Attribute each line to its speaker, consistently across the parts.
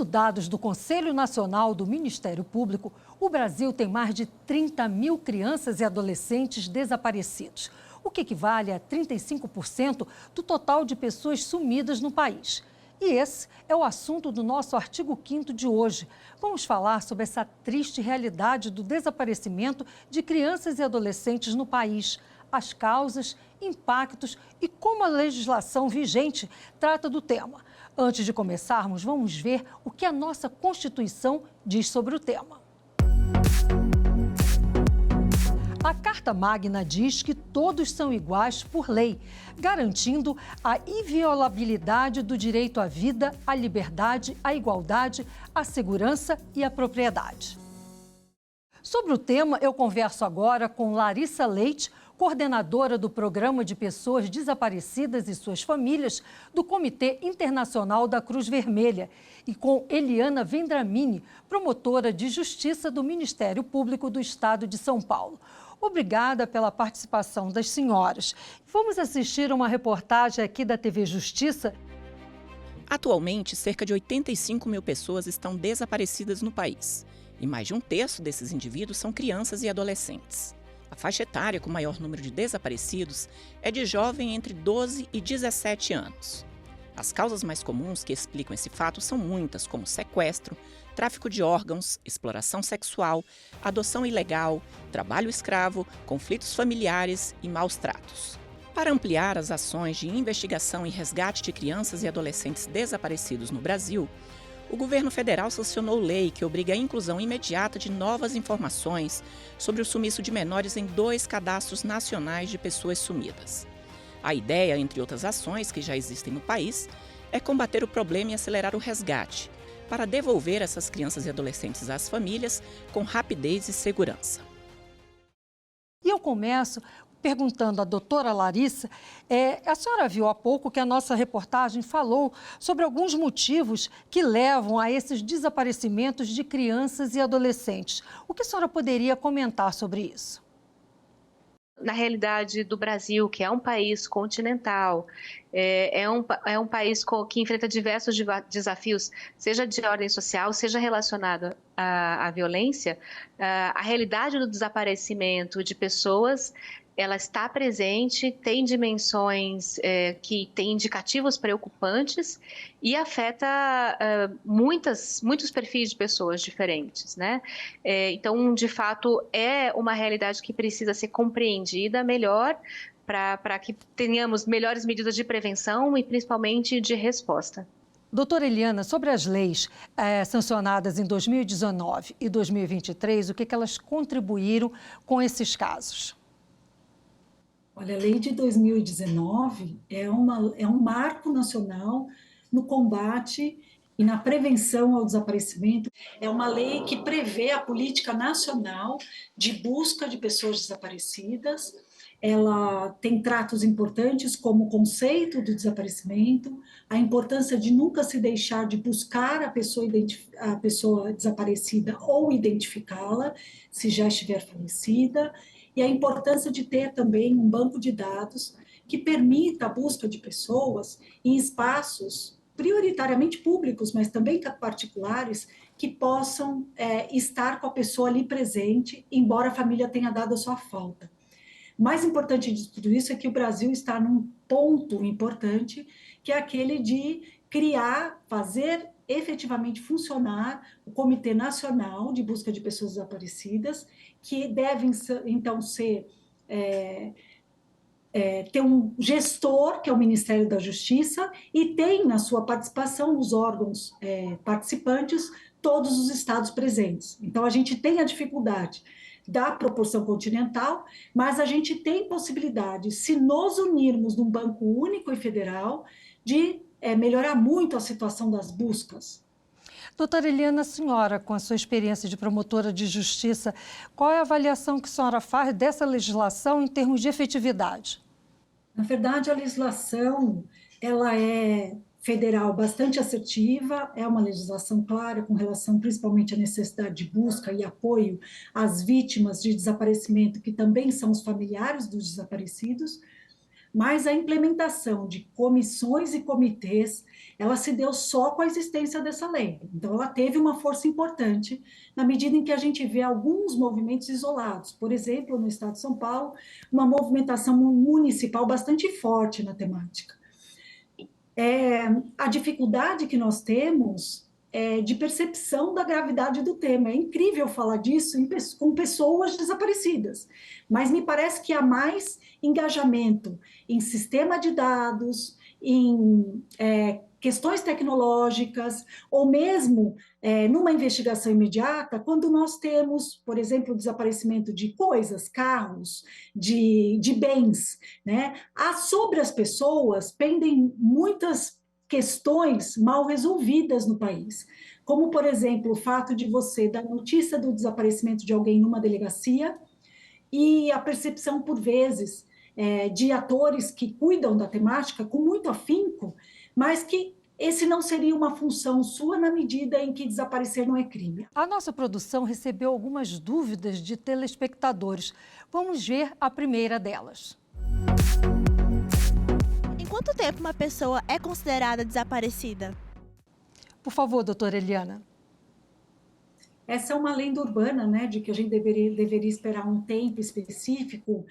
Speaker 1: dados do Conselho Nacional do Ministério Público, o Brasil tem mais de 30 mil crianças e adolescentes desaparecidos, o que equivale a 35% do total de pessoas sumidas no país. E esse é o assunto do nosso artigo 5º de hoje. Vamos falar sobre essa triste realidade do desaparecimento de crianças e adolescentes no país, as causas, impactos e como a legislação vigente trata do tema. Antes de começarmos, vamos ver o que a nossa Constituição diz sobre o tema. A Carta Magna diz que todos são iguais por lei, garantindo a inviolabilidade do direito à vida, à liberdade, à igualdade, à segurança e à propriedade. Sobre o tema, eu converso agora com Larissa Leite, coordenadora do Programa de Pessoas Desaparecidas e Suas Famílias do Comitê Internacional da Cruz Vermelha, e com Eliana Vendramini, promotora de Justiça do Ministério Público do Estado de São Paulo. Obrigada pela participação das senhoras. Vamos assistir uma reportagem aqui da TV Justiça.
Speaker 2: Atualmente, cerca de 85 mil pessoas estão desaparecidas no país. E mais de um terço desses indivíduos são crianças e adolescentes. A faixa etária com maior número de desaparecidos é de jovem entre 12 e 17 anos. As causas mais comuns que explicam esse fato são muitas, como sequestro, tráfico de órgãos, exploração sexual, adoção ilegal, trabalho escravo, conflitos familiares e maus tratos. Para ampliar as ações de investigação e resgate de crianças e adolescentes desaparecidos no Brasil, o governo federal sancionou lei que obriga a inclusão imediata de novas informações sobre o sumiço de menores em 2 cadastros nacionais de pessoas sumidas. A ideia, entre outras ações que já existem no país, é combater o problema e acelerar o resgate, para devolver essas crianças e adolescentes às famílias com rapidez e segurança.
Speaker 1: E eu começo perguntando à doutora Larissa, a senhora viu há pouco que a nossa reportagem falou sobre alguns motivos que levam a esses desaparecimentos de crianças e adolescentes. O que a senhora poderia comentar sobre isso?
Speaker 3: Na realidade do Brasil, que é um país continental, é um país que enfrenta diversos desafios, seja de ordem social, seja relacionado à violência, a realidade do desaparecimento de pessoas, ela está presente, tem dimensões que têm indicativos preocupantes e afeta muitos perfis de pessoas diferentes, né? Então, de fato, é uma realidade que precisa ser compreendida melhor para que tenhamos melhores medidas de prevenção e principalmente de resposta.
Speaker 1: Doutora Eliana, sobre as leis sancionadas em 2019 e 2023, o que elas contribuíram com esses casos?
Speaker 4: Olha, a lei de 2019 é um marco nacional no combate e na prevenção ao desaparecimento. É uma lei que prevê a política nacional de busca de pessoas desaparecidas. Ela tem tratos importantes como o conceito do desaparecimento, a importância de nunca se deixar de buscar a pessoa desaparecida ou identificá-la, se já estiver falecida, e a importância de ter também um banco de dados que permita a busca de pessoas em espaços prioritariamente públicos, mas também particulares, que possam estar com a pessoa ali presente, embora a família tenha dado a sua falta. O mais importante de tudo isso é que o Brasil está num ponto importante, que é aquele de fazer efetivamente funcionar o Comitê Nacional de Busca de Pessoas Desaparecidas, que devem, então, ter um gestor, que é o Ministério da Justiça, e tem na sua participação os órgãos participantes, todos os estados presentes. Então, a gente tem a dificuldade da proporção continental, mas a gente tem possibilidade, se nos unirmos num banco único e federal, de melhorar muito a situação das buscas.
Speaker 1: Doutora Eliana, a senhora, com a sua experiência de promotora de justiça, qual é a avaliação que a senhora faz dessa legislação em termos de efetividade?
Speaker 4: Na verdade, a legislação ela é federal bastante assertiva, é uma legislação clara com relação principalmente à necessidade de busca e apoio às vítimas de desaparecimento, que também são os familiares dos desaparecidos, mas a implementação de comissões e comitês, ela se deu só com a existência dessa lei. Então, ela teve uma força importante na medida em que a gente vê alguns movimentos isolados. Por exemplo, no estado de São Paulo, uma movimentação municipal bastante forte na temática. A dificuldade que nós temos de percepção da gravidade do tema. É incrível falar disso com pessoas desaparecidas, mas me parece que há mais engajamento em sistema de dados, em questões tecnológicas, ou mesmo numa investigação imediata, quando nós temos, por exemplo, o desaparecimento de coisas, carros, de bens, né? Sobre as pessoas pendem muitas questões mal resolvidas no país, como, por exemplo, o fato de você dar notícia do desaparecimento de alguém numa delegacia e a percepção, por vezes, de atores que cuidam da temática com muito afinco, mas que esse não seria uma função sua na medida em que desaparecer não é crime.
Speaker 1: A nossa produção recebeu algumas dúvidas de telespectadores. Vamos ver a primeira delas.
Speaker 5: Em quanto tempo uma pessoa é considerada desaparecida?
Speaker 1: Por favor, doutora Eliana.
Speaker 4: Essa é uma lenda urbana, né, de que a gente deveria esperar um tempo específico,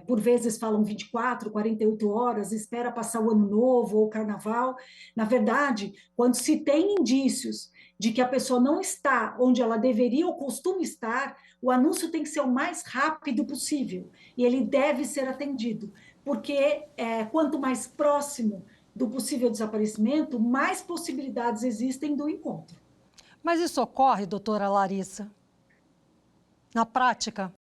Speaker 4: por vezes falam 24, 48 horas, espera passar o ano novo ou o carnaval. Na verdade, quando se tem indícios de que a pessoa não está onde ela deveria ou costuma estar, o anúncio tem que ser o mais rápido possível e ele deve ser atendido, porque quanto mais próximo do possível desaparecimento, mais possibilidades existem do encontro.
Speaker 1: Mas isso ocorre, doutora Larissa? Na prática?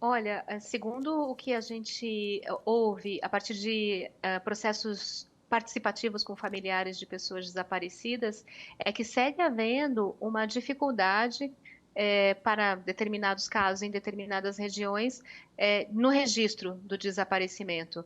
Speaker 3: Olha, segundo o que a gente ouve a partir de processos participativos com familiares de pessoas desaparecidas, é que segue havendo uma dificuldade para determinados casos, em determinadas regiões, no registro do desaparecimento.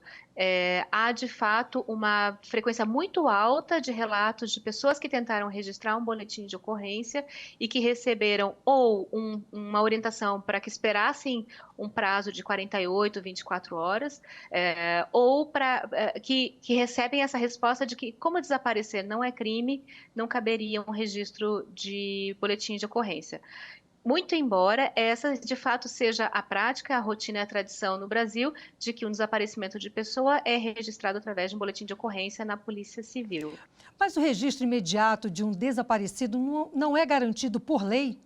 Speaker 3: Há, de fato, uma frequência muito alta de relatos de pessoas que tentaram registrar um boletim de ocorrência e que receberam ou uma orientação para que esperassem um prazo de 48, 24 horas, ou que recebem essa resposta de que, como desaparecer não é crime, não caberia um registro de boletim de ocorrência. Muito embora essa, de fato, seja a prática, a rotina e a tradição no Brasil de que um desaparecimento de pessoa é registrado através de um boletim de ocorrência na Polícia Civil.
Speaker 1: Mas o registro imediato de um desaparecido não é garantido por lei?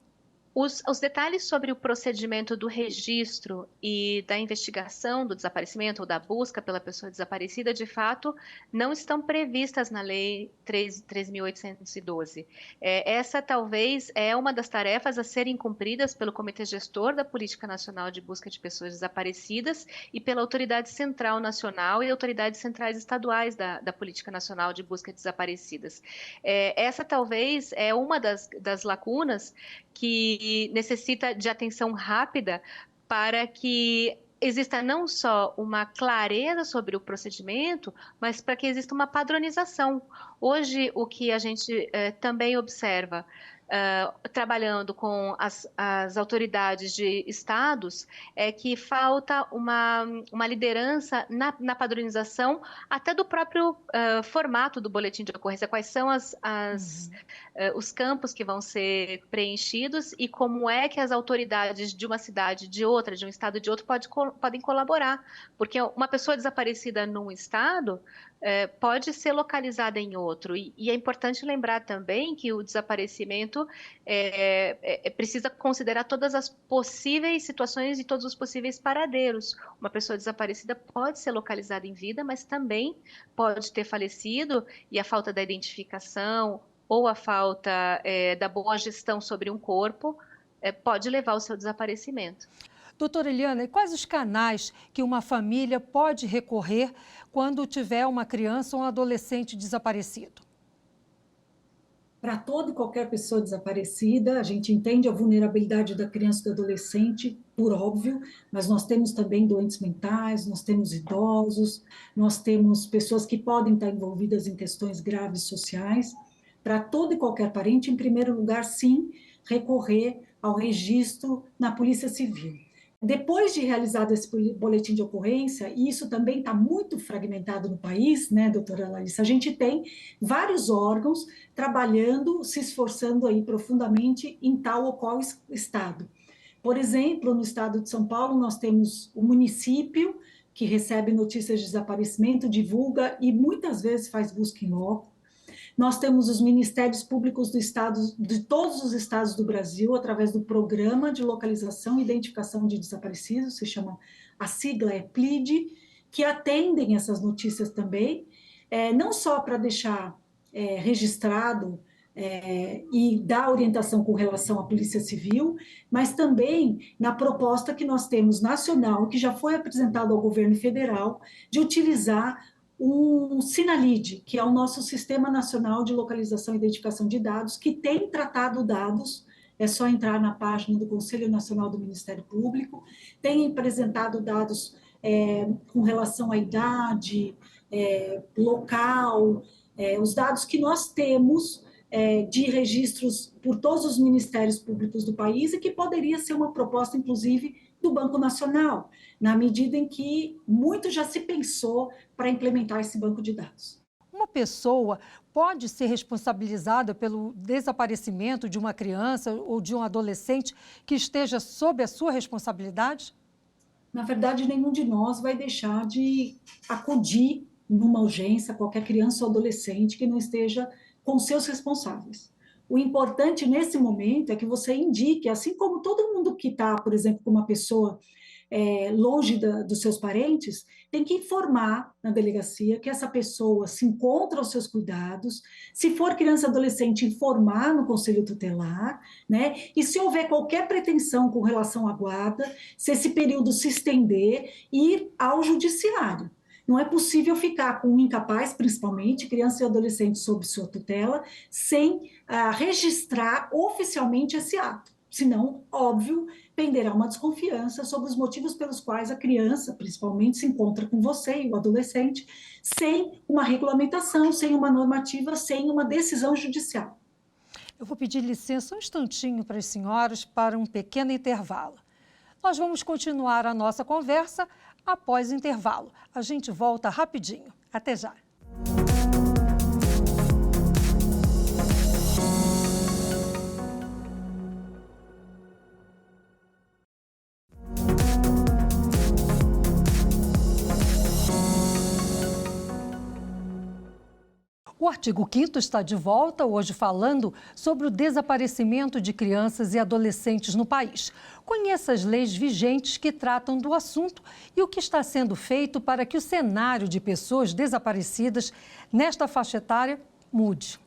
Speaker 3: Os detalhes sobre o procedimento do registro e da investigação do desaparecimento ou da busca pela pessoa desaparecida, de fato, não estão previstas na Lei 3.812. Essa, talvez, é uma das tarefas a serem cumpridas pelo Comitê Gestor da Política Nacional de Busca de Pessoas Desaparecidas e pela Autoridade Central Nacional e autoridades centrais estaduais da Política Nacional de Busca de Desaparecidas. Essa, talvez, é uma das lacunas que necessita de atenção rápida para que exista não só uma clareza sobre o procedimento, mas para que exista uma padronização. Hoje, o que a gente também observa, trabalhando com as autoridades de estados, é que falta uma liderança na padronização até do próprio formato do boletim de ocorrência, quais são os campos que vão ser preenchidos e como é que as autoridades de uma cidade, de outra, de um estado, de outro, podem colaborar. Porque uma pessoa desaparecida num estado pode ser localizada em outro. E é importante lembrar também que o desaparecimento precisa considerar todas as possíveis situações e todos os possíveis paradeiros. Uma pessoa desaparecida pode ser localizada em vida, mas também pode ter falecido, e a falta da identificação ou a falta da boa gestão sobre um corpo pode levar ao seu desaparecimento.
Speaker 1: Doutora Eliana, e quais os canais que uma família pode recorrer quando tiver uma criança ou um adolescente desaparecido?
Speaker 4: Para toda e qualquer pessoa desaparecida, a gente entende a vulnerabilidade da criança e do adolescente, por óbvio, mas nós temos também doentes mentais, nós temos idosos, nós temos pessoas que podem estar envolvidas em questões graves sociais. Para todo e qualquer parente, em primeiro lugar, sim, recorrer ao registro na Polícia Civil. Depois de realizado esse boletim de ocorrência, e isso também está muito fragmentado no país, né, doutora Larissa, a gente tem vários órgãos trabalhando, se esforçando aí profundamente em tal ou qual estado. Por exemplo, no estado de São Paulo, nós temos o município, que recebe notícias de desaparecimento, divulga e muitas vezes faz busca em loco. Nós temos os ministérios públicos do estado, de todos os estados do Brasil, através do Programa de Localização e Identificação de Desaparecidos, a sigla é PLIDE, que atendem essas notícias também, não só para deixar registrado e dar orientação com relação à Polícia Civil, mas também na proposta que nós temos nacional, que já foi apresentado ao governo federal, de utilizar um Sinalid, que é o nosso Sistema Nacional de Localização e Identificação de Dados, que tem tratado dados, é só entrar na página do Conselho Nacional do Ministério Público, tem apresentado dados com relação à idade, local, os dados que nós temos de registros por todos os ministérios públicos do país e que poderia ser uma proposta, inclusive, do Banco Nacional, na medida em que muito já se pensou para implementar esse banco de dados.
Speaker 1: Uma pessoa pode ser responsabilizada pelo desaparecimento de uma criança ou de um adolescente que esteja sob a sua responsabilidade?
Speaker 4: Na verdade, nenhum de nós vai deixar de acudir numa urgência qualquer criança ou adolescente que não esteja com seus responsáveis. O importante nesse momento é que você indique, assim como todo mundo que está, por exemplo, com uma pessoa longe dos seus parentes, tem que informar na delegacia que essa pessoa se encontra aos seus cuidados, se for criança e adolescente, informar no conselho tutelar, né? E se houver qualquer pretensão com relação à guarda, se esse período se estender, ir ao judiciário. Não é possível ficar com um incapaz, principalmente, criança e adolescente sob sua tutela, sem registrar oficialmente esse ato. Senão, óbvio, penderá uma desconfiança sobre os motivos pelos quais a criança, principalmente, se encontra com você e o adolescente, sem uma regulamentação, sem uma normativa, sem uma decisão judicial.
Speaker 1: Eu vou pedir licença um instantinho para as senhoras para um pequeno intervalo. Nós vamos continuar a nossa conversa após o intervalo. A gente volta rapidinho. Até já. O artigo 5º está de volta, hoje falando sobre o desaparecimento de crianças e adolescentes no país. Conheça as leis vigentes que tratam do assunto e o que está sendo feito para que o cenário de pessoas desaparecidas nesta faixa etária mude.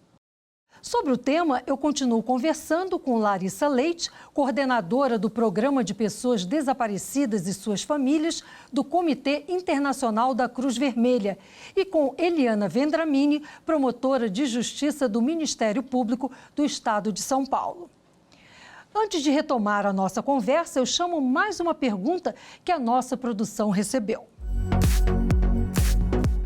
Speaker 1: Sobre o tema, eu continuo conversando com Larissa Leite, coordenadora do Programa de Pessoas Desaparecidas e Suas Famílias do Comitê Internacional da Cruz Vermelha, e com Eliana Vendramini, promotora de Justiça do Ministério Público do Estado de São Paulo. Antes de retomar a nossa conversa, eu chamo mais uma pergunta que a nossa produção recebeu.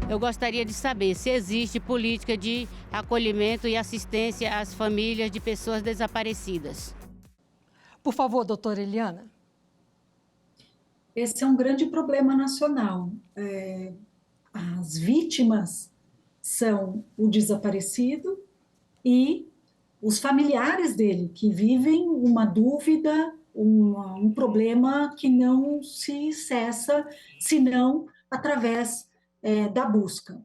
Speaker 6: Eu gostaria de saber se existe política de acolhimento e assistência às famílias de pessoas desaparecidas.
Speaker 1: Por favor, doutora Eliana.
Speaker 4: Esse é um grande problema nacional. As vítimas são o desaparecido e os familiares dele, que vivem uma dúvida, um problema que não se cessa, senão através da busca.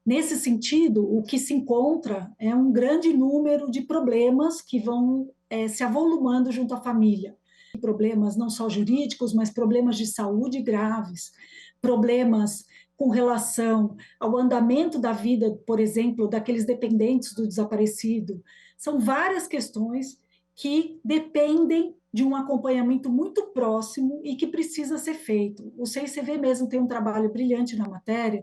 Speaker 4: Nesse sentido, o que se encontra é um grande número de problemas que vão se avolumando junto à família. Problemas não só jurídicos, mas problemas de saúde graves, problemas com relação ao andamento da vida, por exemplo, daqueles dependentes do desaparecido. São várias questões que dependem de um acompanhamento muito próximo e que precisa ser feito. O CICV mesmo tem um trabalho brilhante na matéria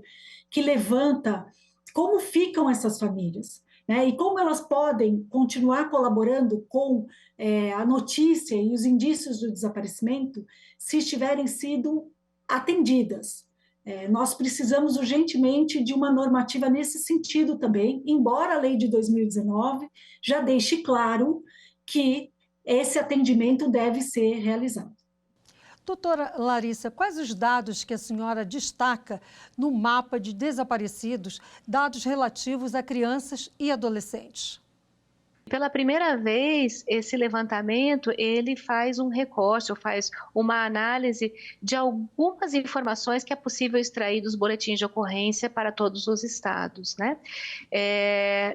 Speaker 4: que levanta como ficam essas famílias, né? E como elas podem continuar colaborando com a notícia e os indícios do desaparecimento se estiverem sido atendidas. Nós precisamos urgentemente de uma normativa nesse sentido também, embora a lei de 2019 já deixe claro que esse atendimento deve ser realizado.
Speaker 1: Doutora Larissa, quais os dados que a senhora destaca no mapa de desaparecidos, dados relativos a crianças e adolescentes?
Speaker 3: Pela primeira vez, esse levantamento, ele faz um recorte, ou faz uma análise de algumas informações que é possível extrair dos boletins de ocorrência para todos os estados, né?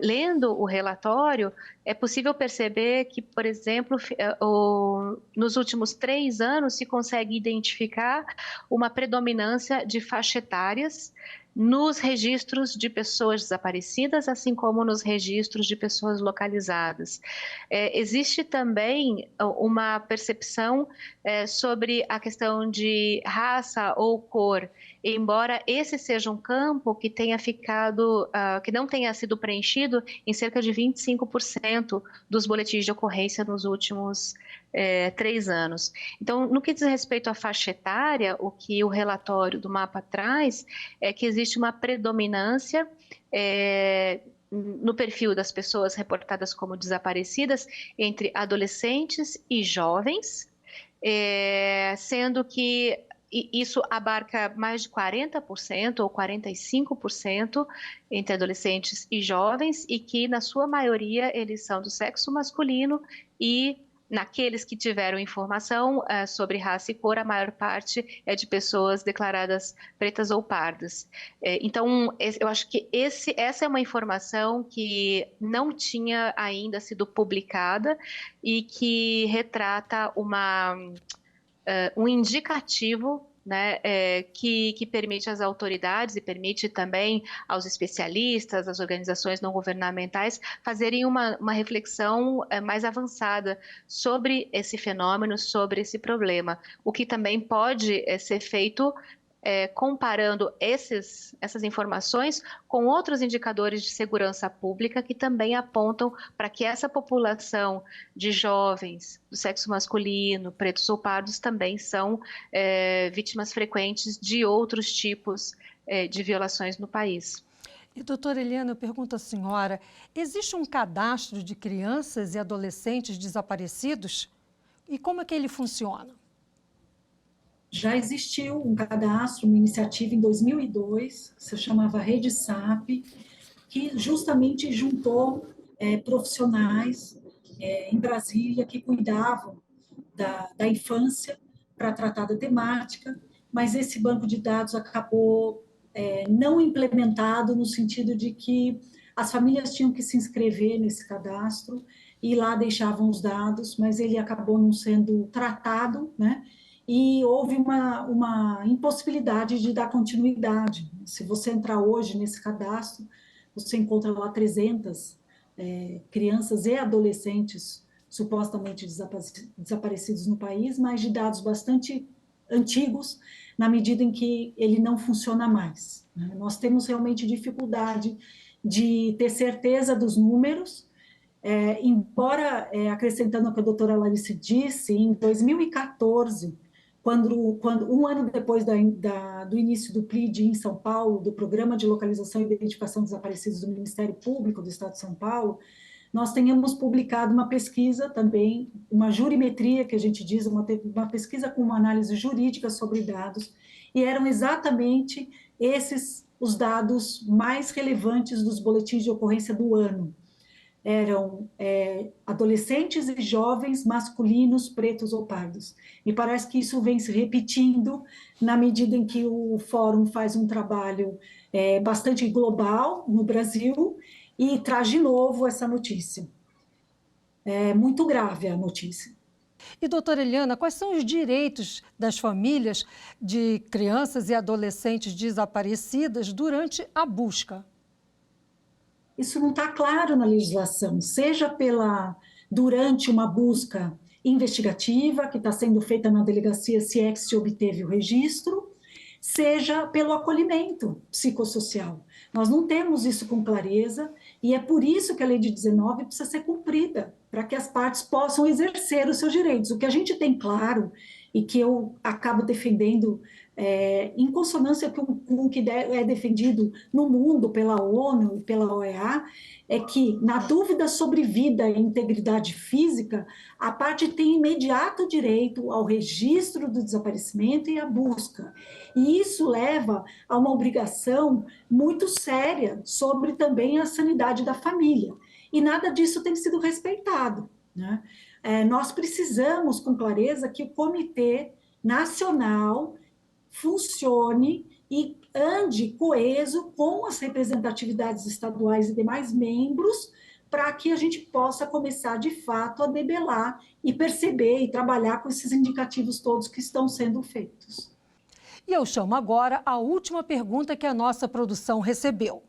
Speaker 3: Lendo o relatório, é possível perceber que, por exemplo, nos últimos 3 anos se consegue identificar uma predominância de faixa etárias nos registros de pessoas desaparecidas, assim como nos registros de pessoas localizadas. Existe também uma percepção sobre a questão de raça ou cor, embora esse seja um campo que tenha ficado, que não tenha sido preenchido em cerca de 25% dos boletins de ocorrência nos últimos 3 anos. Então, no que diz respeito à faixa etária, o que o relatório do mapa traz é que existe uma predominância no perfil das pessoas reportadas como desaparecidas entre adolescentes e jovens, sendo que isso abarca mais de 40% ou 45% entre adolescentes e jovens, e que, na sua maioria, eles são do sexo masculino, e naqueles que tiveram informação sobre raça e cor, a maior parte é de pessoas declaradas pretas ou pardas. Então, eu acho que essa é uma informação que não tinha ainda sido publicada e que retrata um indicativo, né, que permite às autoridades e permite também aos especialistas, às organizações não governamentais, fazerem uma reflexão mais avançada sobre esse fenômeno, sobre esse problema. O que também pode ser feito comparando essas informações com outros indicadores de segurança pública que também apontam para que essa população de jovens do sexo masculino, pretos ou pardos, também são vítimas frequentes de outros tipos de violações no país.
Speaker 1: E, doutora Eliana, eu pergunto à senhora, existe um cadastro de crianças e adolescentes desaparecidos? E como é que ele funciona?
Speaker 4: Já existiu um cadastro, uma iniciativa em 2002, que se chamava Rede SAP, que justamente juntou profissionais em Brasília que cuidavam da infância para tratar da temática, mas esse banco de dados acabou não implementado no sentido de que as famílias tinham que se inscrever nesse cadastro e lá deixavam os dados, mas ele acabou não sendo tratado, né? E houve uma impossibilidade de dar continuidade. Se você entrar hoje nesse cadastro, você encontra lá 300 crianças e adolescentes supostamente desaparecidos no país, mas de dados bastante antigos, na medida em que ele não funciona mais. Nós temos realmente dificuldade de ter certeza dos números, embora, acrescentando o que a doutora Larissa disse, em 2014, quando um ano depois do início do PLID em São Paulo, do Programa de Localização e Identificação dos Desaparecidos do Ministério Público do Estado de São Paulo, nós tenhamos publicado uma pesquisa também, uma jurimetria, que a gente diz, uma pesquisa com uma análise jurídica sobre dados, e eram exatamente esses os dados mais relevantes dos boletins de ocorrência do ano. Eram adolescentes e jovens masculinos, pretos ou pardos. E parece que isso vem se repetindo na medida em que o Fórum faz um trabalho bastante global no Brasil e traz de novo essa notícia. É muito grave a notícia.
Speaker 1: E, doutora Eliana, quais são os direitos das famílias de crianças e adolescentes desaparecidas durante a busca?
Speaker 4: Isso não está claro na legislação, seja durante uma busca investigativa, que está sendo feita na delegacia, se é que se obteve o registro, seja pelo acolhimento psicossocial. Nós não temos isso com clareza, e é por isso que a Lei de 19 precisa ser cumprida, para que as partes possam exercer os seus direitos. O que a gente tem claro, e que eu acabo defendendo em consonância com o que é defendido no mundo pela ONU e pela OEA, é que, na dúvida sobre vida e integridade física, a parte tem imediato direito ao registro do desaparecimento e à busca. E isso leva a uma obrigação muito séria sobre também a sanidade da família. E nada disso tem sido respeitado, né? Nós precisamos, com clareza, que o Comitê Nacional funcione e ande coeso com as representatividades estaduais e demais membros, para que a gente possa começar, de fato, a debelar e perceber e trabalhar com esses indicativos todos que estão sendo feitos.
Speaker 1: E eu chamo agora a última pergunta que a nossa produção recebeu.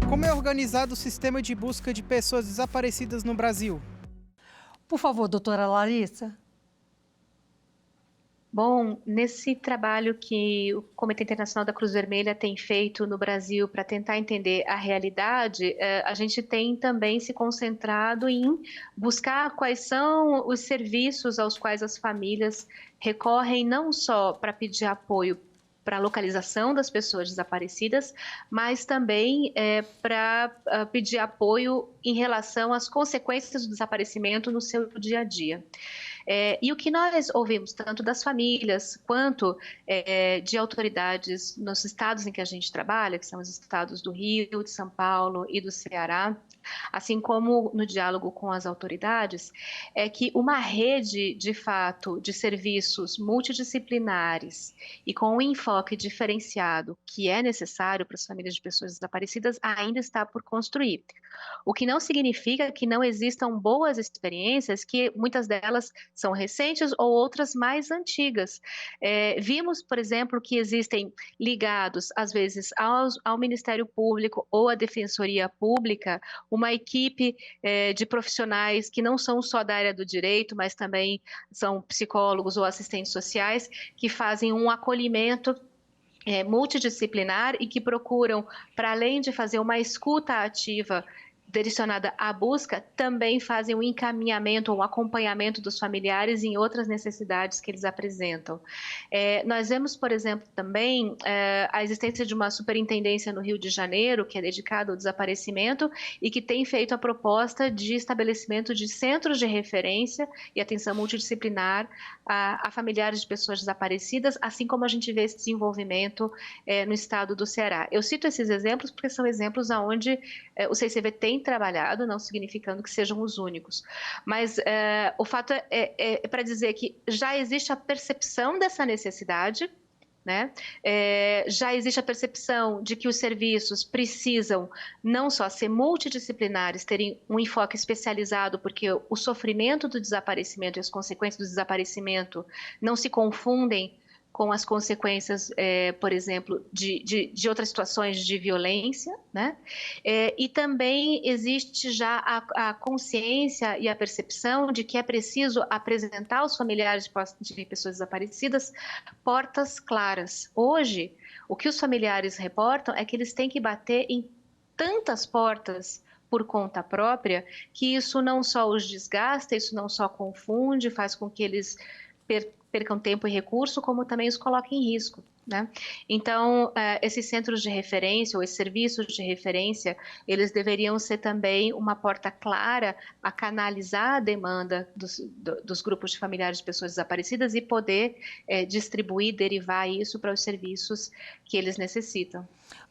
Speaker 7: Como é organizado o sistema de busca de pessoas desaparecidas no Brasil?
Speaker 1: Por favor, doutora Larissa.
Speaker 3: Bom, nesse trabalho que o Comitê Internacional da Cruz Vermelha tem feito no Brasil para tentar entender a realidade, a gente tem também se concentrado em buscar quais são os serviços aos quais as famílias recorrem, não só para pedir apoio para a localização das pessoas desaparecidas, mas também para pedir apoio em relação às consequências do desaparecimento no seu dia a dia. E o que nós ouvimos, tanto das famílias quanto de autoridades nos estados em que a gente trabalha, que são os estados do Rio, de São Paulo e do Ceará, assim como no diálogo com as autoridades, é que uma rede, de fato, de serviços multidisciplinares e com um enfoque diferenciado que é necessário para as famílias de pessoas desaparecidas ainda está por construir. O que não significa que não existam boas experiências, que muitas delas são recentes ou outras mais antigas. Vimos, por exemplo, que existem ligados, às vezes, ao Ministério Público ou à Defensoria Pública, uma equipe de profissionais que não são só da área do direito, mas também são psicólogos ou assistentes sociais, que fazem um acolhimento multidisciplinar e que procuram, para além de fazer uma escuta ativa direcionada à busca, também fazem um encaminhamento ou um acompanhamento dos familiares em outras necessidades que eles apresentam. Nós vemos, por exemplo, também a existência de uma superintendência no Rio de Janeiro, que é dedicada ao desaparecimento e que tem feito a proposta de estabelecimento de centros de referência e atenção multidisciplinar a familiares de pessoas desaparecidas, assim como a gente vê esse desenvolvimento no estado do Ceará. Eu cito esses exemplos porque são exemplos onde o CICV tem trabalhado, não significando que sejam os únicos. Mas o fato é para dizer que já existe a percepção dessa necessidade, né? Já existe a percepção de que os serviços precisam não só ser multidisciplinares, terem um enfoque especializado, porque o sofrimento do desaparecimento e as consequências do desaparecimento não se confundem com as consequências, por exemplo, de outras situações de violência, né? E também existe já a consciência e a percepção de que é preciso apresentar aos familiares de pessoas desaparecidas portas claras. Hoje, o que os familiares reportam é que eles têm que bater em tantas portas por conta própria, que isso não só os desgasta, isso não só confunde, faz com que eles percam tempo e recurso, como também os coloca em risco, né? Então, esses centros de referência ou esses serviços de referência, eles deveriam ser também uma porta clara a canalizar a demanda dos grupos de familiares de pessoas desaparecidas e poder distribuir, derivar isso para os serviços que eles necessitam.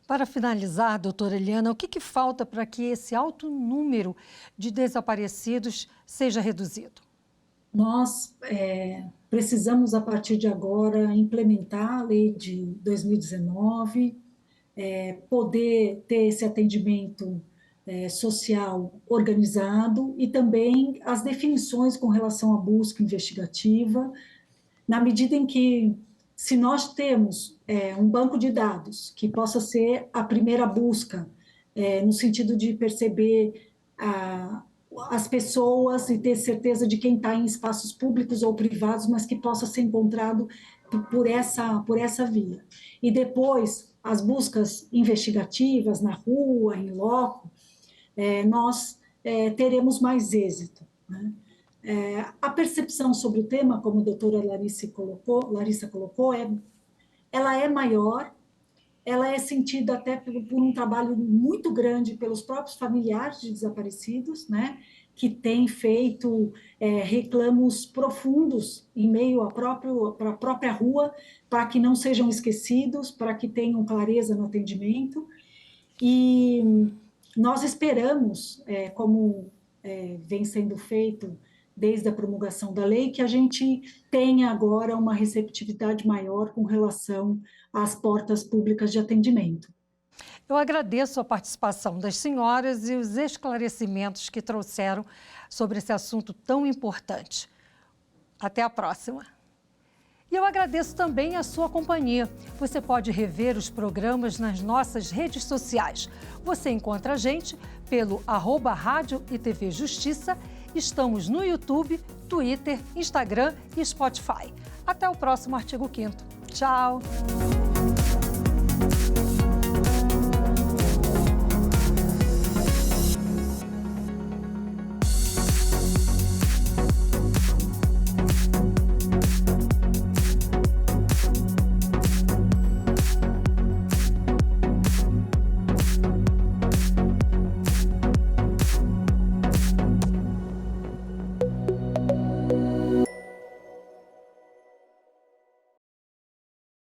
Speaker 1: Para finalizar, doutora Eliana, o que falta para que esse alto número de desaparecidos seja reduzido?
Speaker 4: Nós precisamos, a partir de agora, implementar a lei de 2019, poder ter esse atendimento social organizado e também as definições com relação à busca investigativa, na medida em que, se nós temos um banco de dados que possa ser a primeira busca, no sentido de perceber as pessoas e ter certeza de quem está em espaços públicos ou privados, mas que possa ser encontrado por essa via. E depois, as buscas investigativas na rua, em loco, nós teremos mais êxito, né? A percepção sobre o tema, como a doutora Larissa colocou, ela é maior, ela é sentida até por um trabalho muito grande pelos próprios familiares de desaparecidos, né, que têm feito reclamos profundos em meio à própria rua, para que não sejam esquecidos, para que tenham clareza no atendimento. E nós esperamos, como vem sendo feito desde a promulgação da lei, que a gente tenha agora uma receptividade maior com relação às portas públicas de atendimento.
Speaker 1: Eu agradeço a participação das senhoras e os esclarecimentos que trouxeram sobre esse assunto tão importante. Até a próxima. E eu agradeço também a sua companhia. Você pode rever os programas nas nossas redes sociais. Você encontra a gente pelo @Rádio e TV Justiça. Estamos no YouTube, Twitter, Instagram e Spotify. Até o próximo Artigo 5º. Tchau!